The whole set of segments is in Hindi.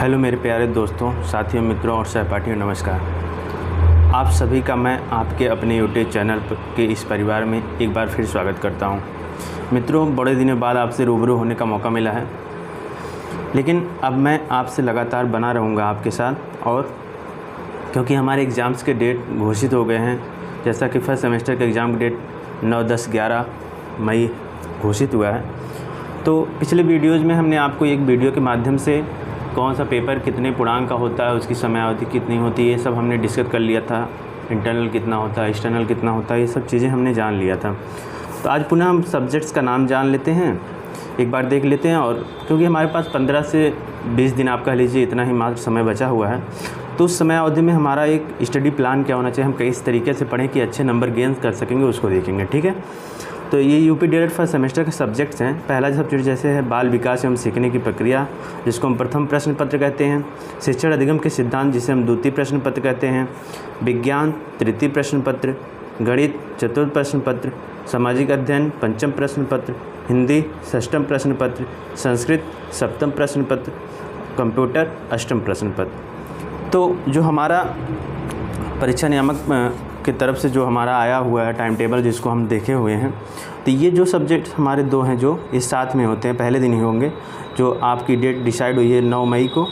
हेलो मेरे प्यारे दोस्तों, साथियों, मित्रों और सहपाठियों, नमस्कार। आप सभी का मैं आपके अपने यूट्यूब चैनल के इस परिवार में एक बार फिर स्वागत करता हूं। मित्रों, बड़े दिनों बाद आपसे रूबरू होने का मौका मिला है, लेकिन अब मैं आपसे लगातार बना रहूँगा आपके साथ। और क्योंकि हमारे एग्ज़ाम्स के डेट घोषित हो गए हैं, जैसा कि फर्स्ट सेमेस्टर के एग्ज़ाम की डेट 9, 10, 11 मई घोषित हुआ है, तो पिछले वीडियोज़ में हमने आपको एक वीडियो के माध्यम से कौन सा पेपर कितने पूर्णांक का होता है, उसकी समयावधि कितनी होती है, ये सब हमने डिस्कस कर लिया था। इंटरनल कितना होता है, एक्सटर्नल कितना होता है, ये सब चीज़ें हमने जान लिया था। तो आज पुनः हम सब्जेक्ट्स का नाम जान लेते हैं, एक बार देख लेते हैं। और क्योंकि हमारे पास 15 से 20 दिन, आप कह लीजिए, इतना ही मात्र समय बचा हुआ है, तो उस समय अवधि में हमारा एक स्टडी प्लान क्या होना चाहिए, हम किस तरीके से पढ़ें कि अच्छे नंबर गेन कर सकेंगे, उसको देखेंगे। ठीक है, तो ये यूपी डीएलएड फर्स्ट सेमेस्टर के सब्जेक्ट्स हैं। पहला सब्जेक्ट जैसे है बाल विकास एवं सीखने की प्रक्रिया, जिसको हम प्रथम प्रश्न पत्र कहते हैं। शिक्षण अधिगम के सिद्धांत, जिसे हम द्वितीय प्रश्न पत्र कहते हैं। विज्ञान तृतीय प्रश्न पत्र, गणित चतुर्थ प्रश्न पत्र, सामाजिक अध्ययन पंचम प्रश्न पत्र, हिंदी षष्ठम प्रश्न पत्र, संस्कृत सप्तम प्रश्न पत्र, कंप्यूटर अष्टम प्रश्न पत्र। तो जो हमारा परीक्षा नियामक की तरफ से जो हमारा आया हुआ है टाइम टेबल, जिसको हम देखे हुए हैं, तो ये जो सब्जेक्ट हमारे दो हैं जो इस साथ में होते हैं, पहले दिन ही होंगे। जो आपकी डेट डिसाइड हुई है 9 मई को,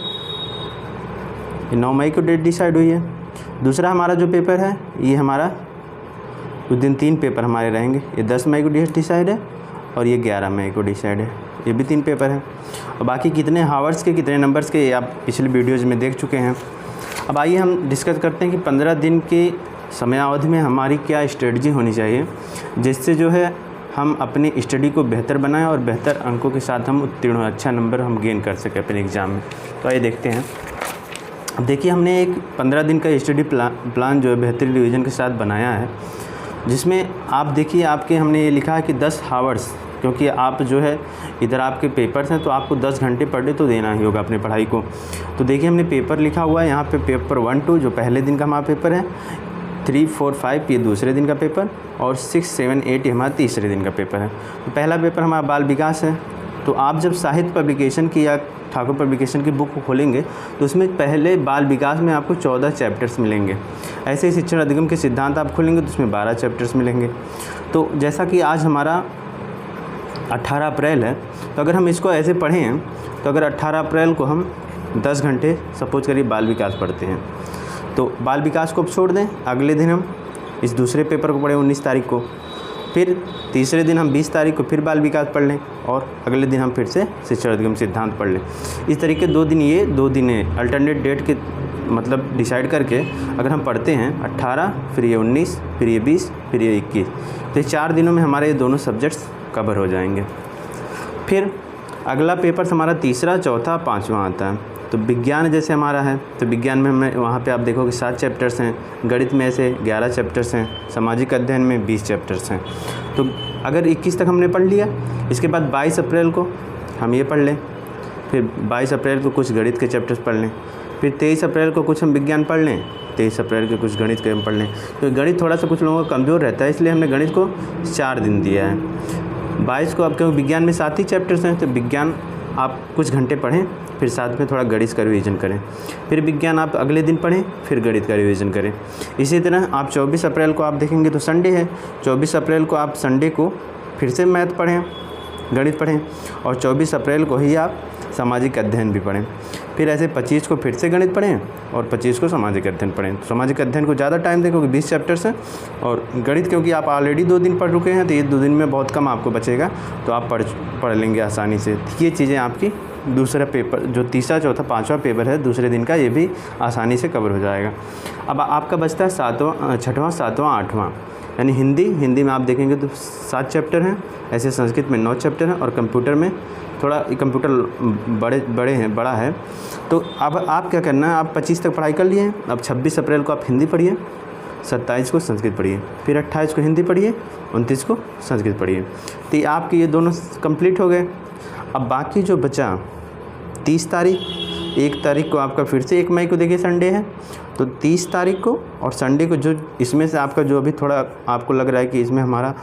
9 मई को डेट डिसाइड हुई है। दूसरा हमारा जो पेपर है, ये हमारा उस दिन 3 पेपर हमारे रहेंगे। ये 10 मई को डेट डिसाइड है और ये 11 मई को डिसाइड है। ये भी 3 पेपर हैं। और बाकी कितने हावर्स के कितने नंबर्स के, ये आप पिछले वीडियोज़ में देख चुके हैं। अब आइए हम डिस्कस करते हैं कि 15 दिन की समयावधि में हमारी क्या स्ट्रेटजी होनी चाहिए, जिससे जो है हम अपनी स्टडी को बेहतर बनाएं और बेहतर अंकों के साथ हम उत्तीर्ण हो, अच्छा नंबर हम गेन कर सकें अपने एग्ज़ाम में। तो आइए देखते हैं। अब देखिए, हमने एक 15 दिन का स्टडी प्लान जो है बेहतरीन रिवीजन के साथ बनाया है, जिसमें आप देखिए, आपके हमने ये लिखा है कि 10 हावर्स, क्योंकि आप जो है इधर आपके पेपर्स हैं, तो आपको 10 घंटे पर डे तो देना ही होगा अपनी पढ़ाई को। तो देखिए, हमने पेपर लिखा हुआ है यहाँ पे, पेपर 1, 2 जो पहले दिन का हमारा पेपर है, 3, 4, 5 ये दूसरे दिन का पेपर, और 6, 7, 8 ये हमारा तीसरे दिन का पेपर है। तो पहला पेपर हमारा बाल विकास है। तो आप जब साहित्य पब्लिकेशन की या ठाकुर पब्लिकेशन की बुक को खोलेंगे, तो उसमें पहले बाल विकास में आपको 14 चैप्टर्स मिलेंगे। ऐसे ही शिक्षण अधिगम के सिद्धांत आप खोलेंगे तो उसमें 12 चैप्टर्स मिलेंगे। तो जैसा कि आज हमारा 18 अप्रैल है, तो अगर हम इसको ऐसे पढ़ें, तो अगर 18 अप्रैल को हम 10 घंटे सपोज करिए बाल विकास पढ़ते हैं, तो बाल विकास को अब छोड़ दें, अगले दिन हम इस दूसरे पेपर को पढ़ें 19 तारीख को, फिर तीसरे दिन हम 20 तारीख को फिर बाल विकास पढ़ लें, और अगले दिन हम फिर से शिक्षण अधिगम सिद्धांत पढ़ लें। इस तरीके 2 दिन ये 2 दिन अल्टरनेट डेट के मतलब डिसाइड करके अगर हम पढ़ते हैं 18, फिर ये 19, फिर ये 20, फिर ये 21, तो 4 दिनों में हमारे ये दोनों सब्जेक्ट्स कवर हो जाएंगे। फिर अगला पेपर हमारा तीसरा, चौथा, 5वां आता है। तो विज्ञान जैसे हमारा है, तो विज्ञान में हमें वहाँ पे आप देखोगे 7 चैप्टर्स हैं, गणित में ऐसे 11 चैप्टर्स हैं, सामाजिक अध्ययन में 20 चैप्टर्स हैं। तो अगर 21 तक हमने पढ़ लिया, इसके बाद 22 अप्रैल को हम ये पढ़ लें, फिर 22 अप्रैल को कुछ गणित के चैप्टर्स पढ़ लें, फिर 23 अप्रैल को कुछ हम विज्ञान पढ़ लें, 23 अप्रैल को कुछ गणित के हम पढ़ लें। तो गणित थोड़ा सा कुछ लोगों का कमज़ोर रहता है, इसलिए हमने गणित को 4 दिन दिया है। 22 को अब क्योंकि विज्ञान में 7 ही चैप्टर्स हैं, तो विज्ञान आप कुछ घंटे पढ़ें, फिर साथ में थोड़ा गणित का रिवीजन करें, फिर विज्ञान आप अगले दिन पढ़ें, फिर गणित का रिवीजन करें। इसी तरह आप 24 अप्रैल को आप देखेंगे तो संडे है, 24 अप्रैल को आप संडे को फिर से मैथ पढ़ें, गणित पढ़ें, और 24 अप्रैल को ही आप सामाजिक अध्ययन भी पढ़ें। फिर ऐसे 25 को फिर से गणित पढ़ें और 25 को सामाजिक अध्ययन पढ़ें। तो सामाजिक अध्ययन को ज़्यादा टाइम दें क्योंकि 20 चैप्टर्स हैं, और गणित क्योंकि आप ऑलरेडी 2 दिन पढ़ चुके हैं, तो ये 2 दिन में बहुत कम आपको बचेगा, तो आप पढ़ लेंगे आसानी से। ये चीज़ें आपकी दूसरा पेपर जो तीसरा, चौथा, 5वां पेपर है दूसरे दिन का, ये भी आसानी से कवर हो जाएगा। अब आपका बचता है 7वां, 6वां, 7वां, 8वां, यानी हिंदी में आप देखेंगे तो 7 चैप्टर हैं, ऐसे संस्कृत में 9 चैप्टर हैं, और कंप्यूटर में थोड़ा कंप्यूटर बड़ा है। तो अब आप क्या करना है, आप 25 तक पढ़ाई कर लिए हैं, अब 26 अप्रैल को आप हिंदी पढ़िए, 27 को संस्कृत पढ़िए, फिर 28 को हिंदी पढ़िए, 29 को संस्कृत पढ़िए। तो आपके ये दोनों कंप्लीट हो गए। अब बाकी जो बचा 30 तारीख, 1 तारीख को आपका फिर से 1 मई को देखिए संडे है, तो 30 तारीख को और संडे को जो इसमें से आपका जो अभी थोड़ा आपको लग रहा है कि इसमें हमारा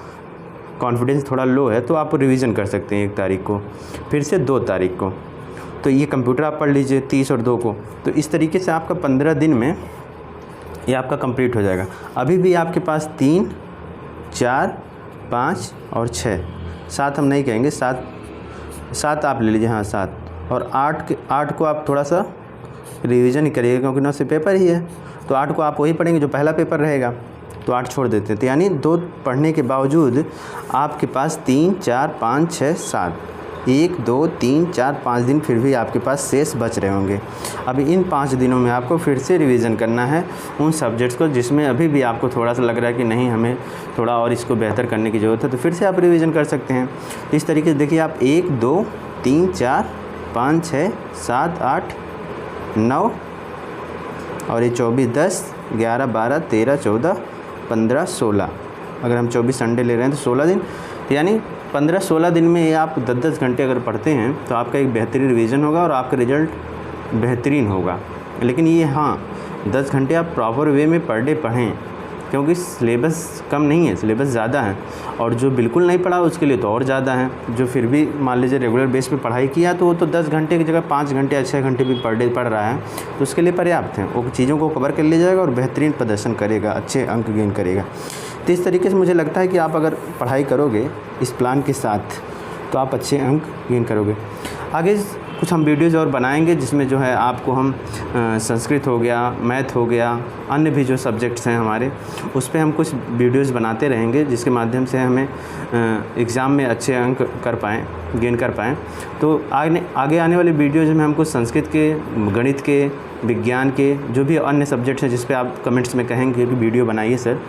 कॉन्फिडेंस थोड़ा लो है, तो आप रिवीजन कर सकते हैं 1 तारीख को, फिर से 2 तारीख को। तो ये कंप्यूटर आप पढ़ लीजिए 30 और 2 को। तो इस तरीके से आपका 15 दिन में ये आपका कंप्लीट हो जाएगा। अभी भी आपके पास 3, 4, 5 और 6, 7 हम नहीं कहेंगे, 7 आप ले लीजिए, हाँ 7 और 8 को आप थोड़ा सा रिवीजन ही करिएगा क्योंकि ना से पेपर ही है। तो 8 को आप वही पढ़ेंगे जो पहला पेपर रहेगा, तो 8 छोड़ देते हैं। तो यानी 2 पढ़ने के बावजूद आपके पास 3, 4, 5, 6, 7, 1, 2, 3, 4, 5 दिन फिर भी आपके पास शेष बच रहे होंगे। अभी इन 5 दिनों में आपको फिर से रिवीजन करना है उन सब्जेक्ट्स को जिसमें अभी भी आपको थोड़ा सा लग रहा है कि नहीं हमें थोड़ा और इसको बेहतर करने की ज़रूरत है, तो फिर से आप रिवीजन कर सकते हैं। इस तरीके से देखिए आप 1, 2, 3, 4, 5, 6, 7, 8, 9 और ये 24, 10, 11, 12, 13, 14, 15, 16, अगर हम 24 संडे ले रहे हैं तो 16 दिन, यानी 15-16 दिन में ये आप 10-10 घंटे अगर पढ़ते हैं तो आपका एक बेहतरीन रिवीजन होगा और आपका रिज़ल्ट बेहतरीन होगा। लेकिन ये हाँ 10 घंटे आप प्रॉपर वे में पर डे पढ़ें क्योंकि सिलेबस कम नहीं है, सिलेबस ज़्यादा है और जो बिल्कुल नहीं पढ़ा उसके लिए तो और ज़्यादा है। जो फिर भी मान लीजिए रेगुलर बेस पे पढ़ाई किया तो वो तो 10 घंटे की जगह 5 घंटे या 6 घंटे भी पर डे पढ़ रहा है तो उसके लिए पर्याप्त है। वो चीज़ों को कवर कर लिया जाएगा और बेहतरीन प्रदर्शन करेगा, अच्छे अंक गेन करेगा। तो इस तरीके से मुझे लगता है कि आप अगर पढ़ाई करोगे इस प्लान के साथ तो आप अच्छे अंक गेन करोगे। आगे कुछ हम वीडियोज़ और बनाएंगे जिसमें जो है आपको हम संस्कृत हो गया, मैथ हो गया, अन्य भी जो सब्जेक्ट्स हैं हमारे उस पे हम कुछ वीडियोज़ बनाते रहेंगे जिसके माध्यम से हमें एग्ज़ाम में अच्छे अंक गेन कर पाएँ। तो आगे आने वाले वीडियोज़ में हम कुछ संस्कृत के, गणित के, विज्ञान के जो भी अन्य सब्जेक्ट्स हैं जिस पे आप कमेंट्स में कहेंगे कि वीडियो बनाइए सर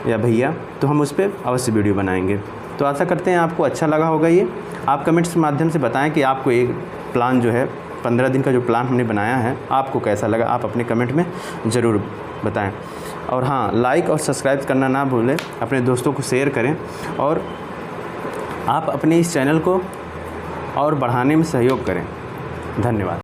या भैया, तो हम उस पर अवश्य वीडियो बनाएंगे। तो आशा करते हैं आपको अच्छा लगा होगा ये। आप कमेंट्स के माध्यम से बताएं कि आपको एक प्लान जो है 15 दिन का जो प्लान हमने बनाया है आपको कैसा लगा, आप अपने कमेंट में ज़रूर बताएं। और हाँ, लाइक और सब्सक्राइब करना ना भूलें, अपने दोस्तों को शेयर करें और आप अपने इस चैनल को और बढ़ाने में सहयोग करें। धन्यवाद।